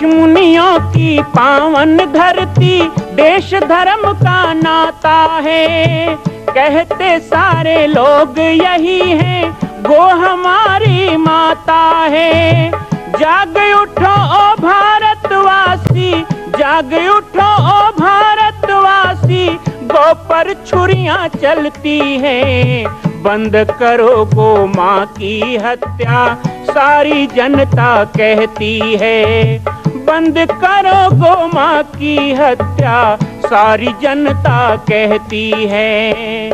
ऋषि मुनियों की पावन धरती, देश धर्म का नाता है। कहते सारे लोग यही हैं, गो हमारी माता है। जाग उठो ओ भारतवासी, जाग उठो ओ भारतवासी, गो पर छुरियां चलती हैं। बंद करो गो माँ की हत्या, सारी जनता कहती है। बंद करो गो माँ की हत्या, सारी जनता कहती है।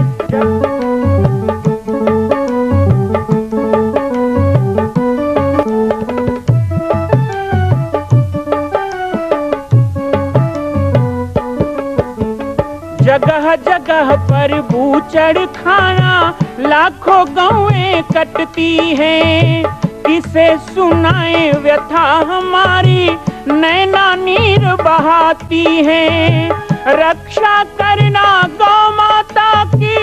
जगह जगह पर बूचड़ खाना, लाखों गौएं कटती हैं। किसे सुनाए व्यथा हमारी, नैना नीर बहाती हैं। रक्षा करना गौ माता की,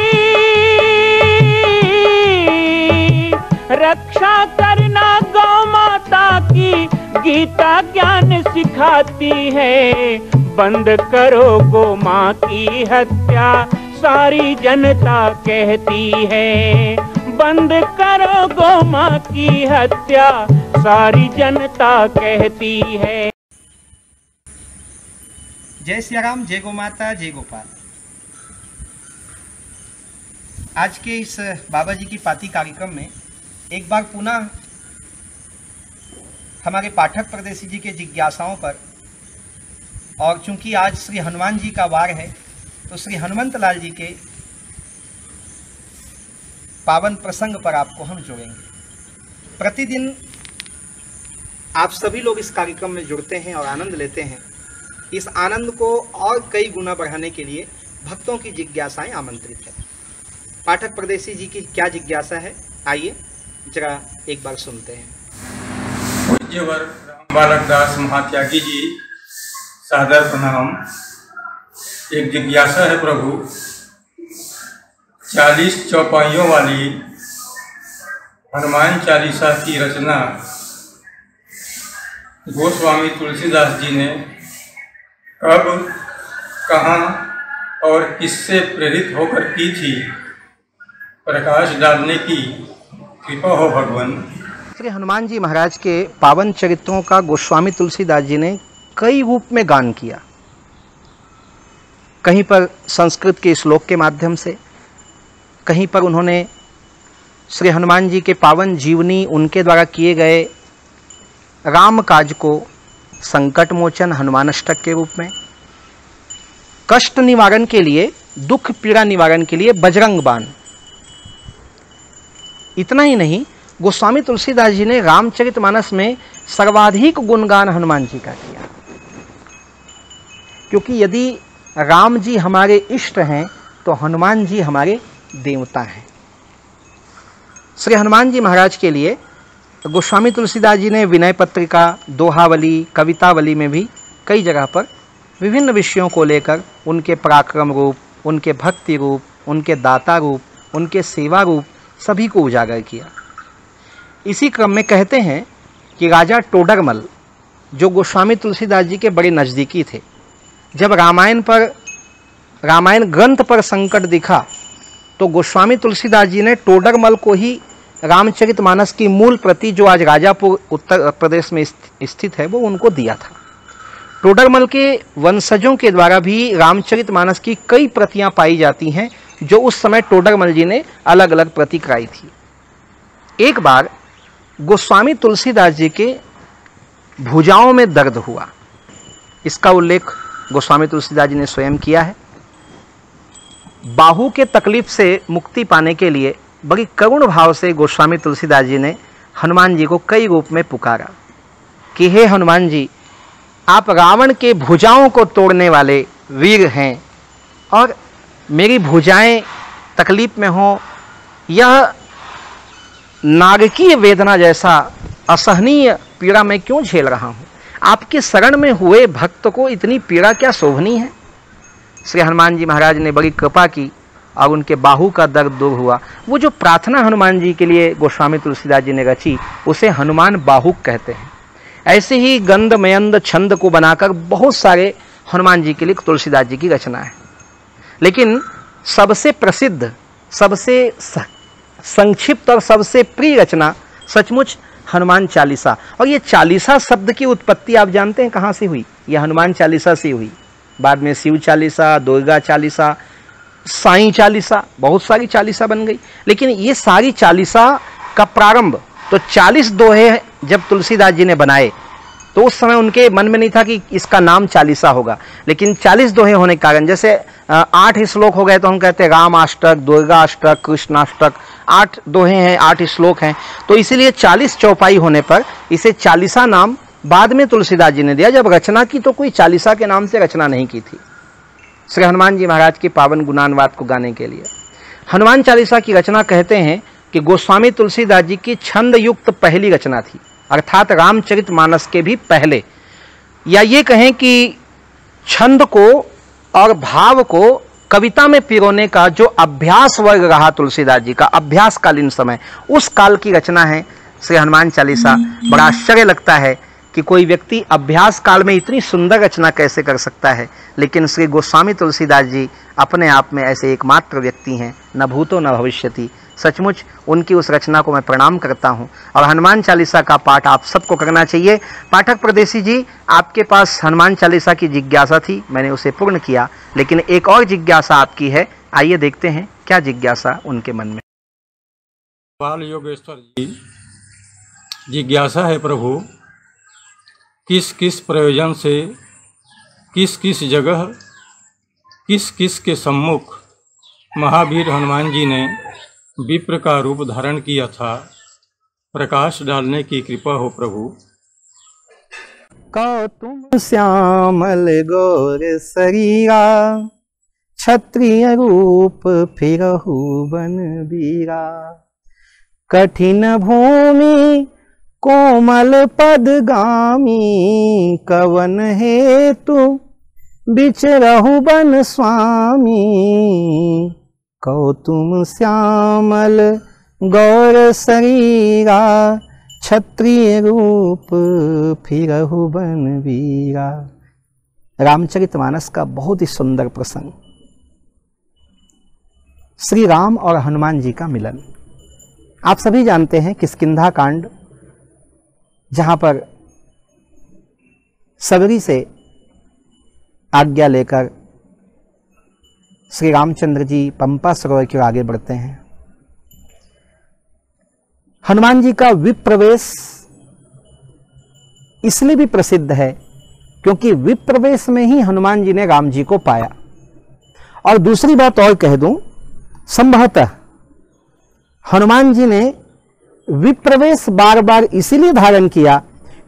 रक्षा करना गौ माता की, गीता ज्ञान सिखाती है। बंद करो गो माँ की हत्या, सारी जनता कहती है। बंद करो गो माँ की हत्या, सारी जनता कहती है। जय सिया राम, जय गौ माता, जय गोपाल। आज के इस बाबा जी की पाती कार्यक्रम में एक बार पुनः हमारे पाठक परदेसी जी के जिज्ञासाओं पर, और चूंकि आज श्री हनुमान जी का वार है तो श्री हनुमंत लाल जी के पावन प्रसंग पर आपको हम जोड़ेंगे। प्रतिदिन आप सभी लोग इस कार्यक्रम में जुड़ते हैं और आनंद लेते हैं। इस आनंद को और कई गुना बढ़ाने के लिए भक्तों की जिज्ञासाएं आमंत्रित है। पाठक परदेसी जी की क्या जिज्ञासा है, आइए जरा एक बार सुनते हैं। पूज्यवर राम बालक दास महात्यागी जी, सादर प्रणाम। एक जिज्ञासा है प्रभु, 40 चौपाइयों वाली हनुमान चालीसा की रचना गोस्वामी तुलसीदास जी ने कब, कहाँ और किससे प्रेरित होकर की थी, प्रकाश डालने की कृपा हो भगवान। श्री हनुमान जी महाराज के पावन चरित्रों का गोस्वामी तुलसीदास जी ने कई रूप में गान किया। कहीं पर संस्कृत के श्लोक के माध्यम से, कहीं पर उन्होंने श्री हनुमान जी के पावन जीवनी, उनके द्वारा किए गए राम काज को संकट मोचन हनुमानष्टक के रूप में, कष्ट निवारण के लिए, दुख पीड़ा निवारण के लिए बजरंग बाण। इतना ही नहीं, गोस्वामी तुलसीदास जी ने रामचरितमानस में सर्वाधिक गुणगान हनुमान जी का किया। क्योंकि यदि राम जी हमारे इष्ट हैं तो हनुमान जी हमारे देवता हैं। श्री हनुमान जी महाराज के लिए गोस्वामी तुलसीदास जी ने विनय पत्रिका, दोहावली, कवितावली में भी कई जगह पर विभिन्न विषयों को लेकर उनके पराक्रम रूप, उनके भक्ति रूप, उनके दाता रूप, उनके सेवा रूप सभी को उजागर किया। इसी क्रम में कहते हैं कि राजा टोडरमल, जो गोस्वामी तुलसीदास जी के बड़े नज़दीकी थे, जब रामायण ग्रंथ पर संकट दिखा तो गोस्वामी तुलसीदास जी ने टोडरमल को ही रामचरितमानस की मूल प्रति, जो आज राजापुर उत्तर प्रदेश में स्थित है, वो उनको दिया था। टोडरमल के वंशजों के द्वारा भी रामचरितमानस की कई प्रतियां पाई जाती हैं, जो उस समय टोडरमल जी ने अलग अलग प्रति कराई थी। एक बार गोस्वामी तुलसीदास जी के भुजाओं में दर्द हुआ। इसका उल्लेख गोस्वामी तुलसीदास जी ने स्वयं किया है। बाहु के तकलीफ से मुक्ति पाने के लिए बड़ी करुण भाव से गोस्वामी तुलसीदास जी ने हनुमान जी को कई रूप में पुकारा कि हे हनुमान जी, आप रावण के भुजाओं को तोड़ने वाले वीर हैं और मेरी भुजाएं तकलीफ में हों, यह नारकीय वेदना जैसा असहनीय पीड़ा मैं क्यों झेल रहा हूँ? आपके शरण में हुए भक्त को इतनी पीड़ा क्या शोभनी है? श्री हनुमान जी महाराज ने बड़ी कृपा की और उनके बाहु का दर्द दूर हुआ। वो जो प्रार्थना हनुमान जी के लिए गोस्वामी तुलसीदास जी ने रची, उसे हनुमान बाहुक कहते हैं। ऐसे ही गंध मयंद छंद को बनाकर बहुत सारे हनुमान जी के लिए तुलसीदास जी की रचना है। लेकिन सबसे प्रसिद्ध, सबसे संक्षिप्त और सबसे प्रिय रचना सचमुच हनुमान चालीसा। और ये चालीसा शब्द की उत्पत्ति आप जानते हैं कहाँ से हुई? यह हनुमान चालीसा से हुई। बाद में शिव चालीसा, दुर्गा चालीसा, साईं चालीसा, बहुत सारी चालीसा बन गई। लेकिन ये सारी चालीसा का प्रारंभ तो 40 दोहे जब तुलसीदास जी ने बनाए तो उस समय उनके मन में नहीं था कि इसका नाम चालीसा होगा। लेकिन 40 दोहे होने के कारण, जैसे 8 श्लोक हो गए तो हम कहते हैं राम अष्टक, दुर्गा अष्टक, कृष्णाष्टक, 8 दोहे हैं, 8 श्लोक हैं, तो इसीलिए 40 चौपाई होने पर इसे चालीसा नाम बाद में तुलसीदास जी ने दिया। जब रचना की तो कोई चालीसा के नाम से रचना नहीं की थी। श्री हनुमान जी महाराज के पावन गुणानुवाद को गाने के लिए हनुमान चालीसा की रचना कहते हैं कि गोस्वामी तुलसीदास जी की छंद युक्त पहली रचना थी, अर्थात रामचरितमानस के भी पहले, या ये कहें कि छंद को और भाव को कविता में पिरोने का जो अभ्यास वर्ग रहा तुलसीदास जी का, अभ्यासकालीन समय, उस काल की रचना है श्री हनुमान चालीसा। बड़ा आश्चर्य लगता है कि कोई व्यक्ति अभ्यास काल में इतनी सुंदर रचना कैसे कर सकता है। लेकिन श्री गोस्वामी तुलसीदास जी अपने आप में ऐसे एकमात्र व्यक्ति हैं, न भूतो न भविष्यति। सचमुच उनकी उस रचना को मैं प्रणाम करता हूं। और हनुमान चालीसा का पाठ आप सबको करना चाहिए। पाठक प्रदेशी जी, आपके पास हनुमान चालीसा की जिज्ञासा थी, मैंने उसे पूर्ण किया, लेकिन एक और जिज्ञासा आपकी है। आइए देखते हैं क्या जिज्ञासा उनके मन में। बाल योगेश्वर जी, जिज्ञासा है प्रभु, किस किस प्रयोजन से, किस किस जगह, किस किस के सम्मुख महावीर हनुमान जी ने विप्र का रूप धारण किया था? प्रकाश डालने की कृपा हो प्रभु। कौ तुम श्यामल गौर शरीरा, क्षत्रिय रूप फिरहु वन बीरा। कठिन भूमि कोमल पदगामी, कवन हेतु बिचरहु बन स्वामी। कौ तुम श्यामल गौर शरीरा, क्षत्रिय रूप फिरहु बन वीरा। रामचरितमानस का बहुत ही सुंदर प्रसंग, श्री राम और हनुमान जी का मिलन। आप सभी जानते हैं किष्किंधा कांड, जहां पर सबरी से आज्ञा लेकर श्री रामचंद्र जी पंपा सरोवर की ओर आगे बढ़ते हैं। हनुमान जी का विप्रवेश इसलिए भी प्रसिद्ध है क्योंकि विप्रवेश में ही हनुमान जी ने राम जी को पाया। और दूसरी बात और कह दूं, संभवतः हनुमान जी ने विप्रवेश बार बार इसीलिए धारण किया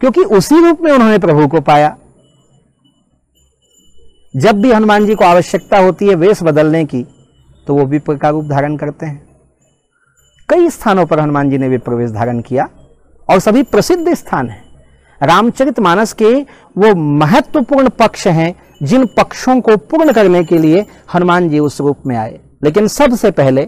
क्योंकि उसी रूप में उन्होंने प्रभु को पाया। जब भी हनुमान जी को आवश्यकता होती है वेश बदलने की तो वो विप्र का रूप धारण करते हैं। कई स्थानों पर हनुमान जी ने विप्रवेश धारण किया और सभी प्रसिद्ध स्थान हैं। रामचरितमानस के वो महत्वपूर्ण पक्ष हैं जिन पक्षों को पूर्ण करने के लिए हनुमान जी उस रूप में आए। लेकिन सबसे पहले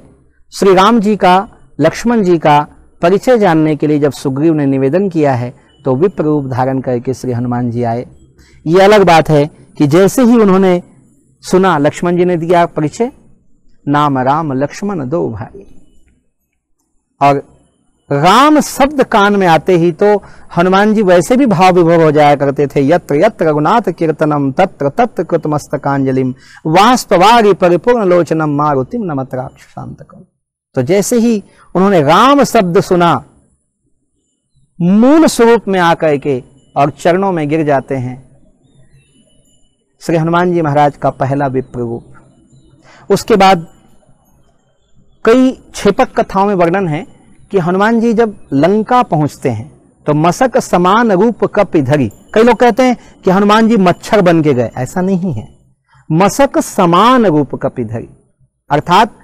श्री राम जी का, लक्ष्मण जी का परिचय जानने के लिए जब सुग्रीव ने निवेदन किया है तो विप्र रूप धारण करके श्री हनुमान जी आए। ये अलग बात है कि जैसे ही उन्होंने सुना, लक्ष्मण जी ने दिया परिचय, नाम राम लक्ष्मण दो भाई। और राम शब्द कान में आते ही तो हनुमान जी वैसे भी भाव विभोर हो जाया करते थे। यत्र यत्र रघुनाथ कीर्तनम तत्र तत्र कृतमस्तकांजलिम वास्तवारि परिपूर्ण लोचनम मारुतिम नमत राक्षसांतकम। तो जैसे ही उन्होंने राम शब्द सुना, मूल स्वरूप में आकर के और चरणों में गिर जाते हैं। श्री हनुमान जी महाराज का पहला विप्र रूप। उसके बाद कई क्षेपक कथाओं में वर्णन है कि हनुमान जी जब लंका पहुंचते हैं तो मशक समान रूप कप धरी। कई लोग कहते हैं कि हनुमान जी मच्छर बन के गए, ऐसा नहीं है। मशक समान रूप कप धरी अर्थात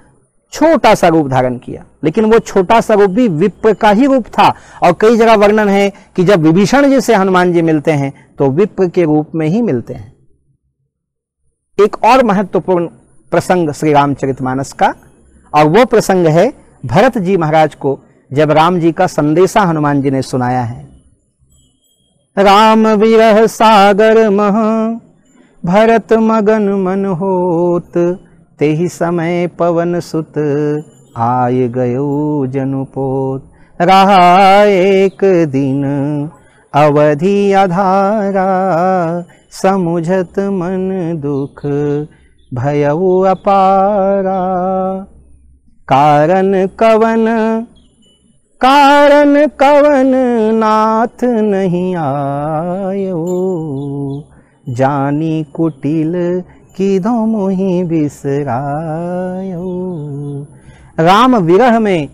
छोटा सा रूप धारण किया, लेकिन वो छोटा सा रूप भी विप्र का ही रूप था। और कई जगह वर्णन है कि जब विभीषण जी से हनुमान जी मिलते हैं तो विप्र के रूप में ही मिलते हैं। एक और महत्वपूर्ण प्रसंग श्री रामचरितमानस का, और वो प्रसंग है भरत जी महाराज को जब राम जी का संदेशा हनुमान जी ने सुनाया है। राम विरह सागर मह भरत मगन मन होत, तेहि समय पवन सुत आय गयो जनुपोत। रहा एक दिन अवधि अधारा, समुझत मन दुख भयउ अपारा। कारण कवन नाथ नहीं आयो, जानी कुटिल किधो मोहि बिसरायो। राम विरह में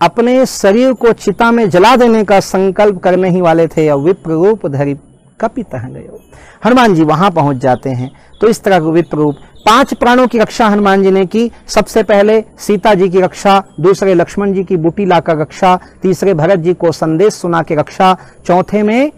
अपने शरीर को चिता में जला देने का संकल्प करने ही वाले थे, और विप्र रूप धरि कपितः गयो। हनुमान जी वहां पहुंच जाते हैं। तो इस तरह विप्र रूप 5 प्राणों की रक्षा हनुमान जी ने की। सबसे पहले सीता जी की रक्षा, दूसरे लक्ष्मण जी की बूटी लाकर रक्षा, तीसरे भरत जी को संदेश सुना के रक्षा, चौथे में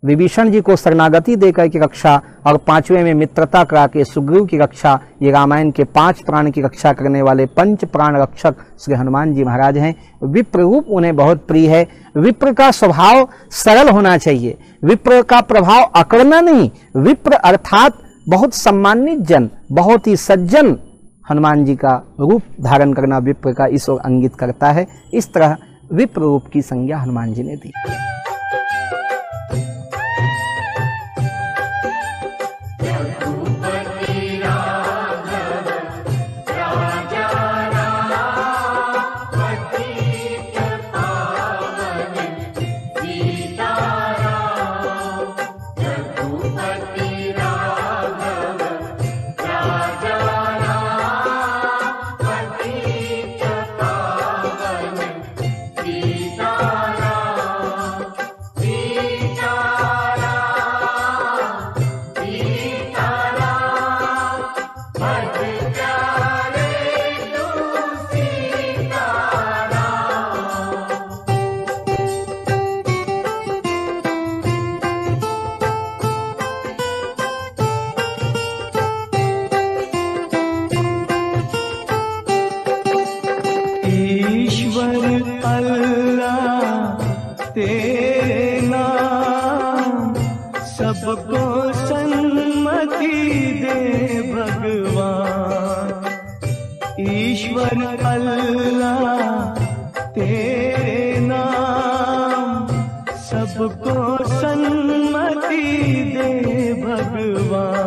विभीषण जी को शरणागति देकर की रक्षा, और 5वें में मित्रता करा के सुग्रीव की रक्षा। ये रामायण के 5 प्राण की रक्षा करने वाले पंच प्राण रक्षक श्री हनुमान जी महाराज हैं। विप्र रूप उन्हें बहुत प्रिय है। विप्र का स्वभाव सरल होना चाहिए, विप्र का प्रभाव अकड़ना नहीं। विप्र अर्थात बहुत सम्मानित जन, बहुत ही सज्जन हनुमान जी का रूप धारण करना विप्र का इस ओर इंगित करता है। इस तरह विप्र रूप की संज्ञा हनुमान जी ने दी। सबको सन्मति दे भगवान, ईश्वर अल्लाह तेरे नाम, सबको सन्मति दे भगवान।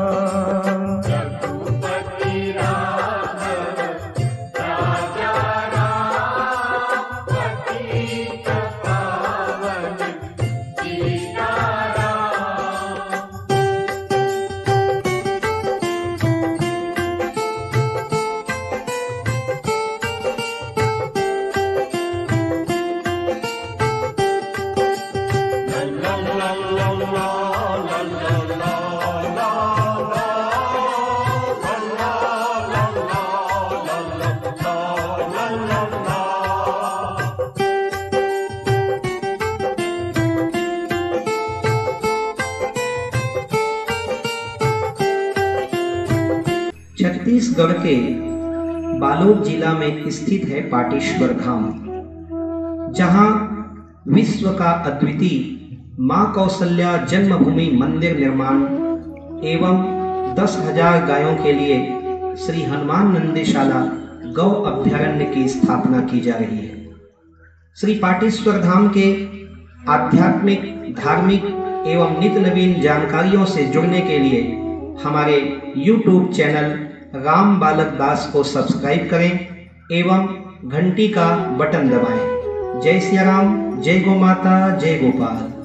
छत्तीसगढ़ के बालोद जिला में स्थित है पाटेश्वर धाम, जहां विश्व का अद्वितीय मां कौशल्या जन्मभूमि मंदिर निर्माण एवं 10,000 गायों के लिए श्री हनुमान नंदेशाला गौ अभ्यारण्य की स्थापना की जा रही है। श्री पाटेश्वर धाम के आध्यात्मिक, धार्मिक एवं नित्य नवीन जानकारियों से जुड़ने के लिए हमारे YouTube चैनल राम बालक दास को सब्सक्राइब करें एवं घंटी का बटन दबाएं। जय सिया राम, जय गौ माता, जय गोपाल।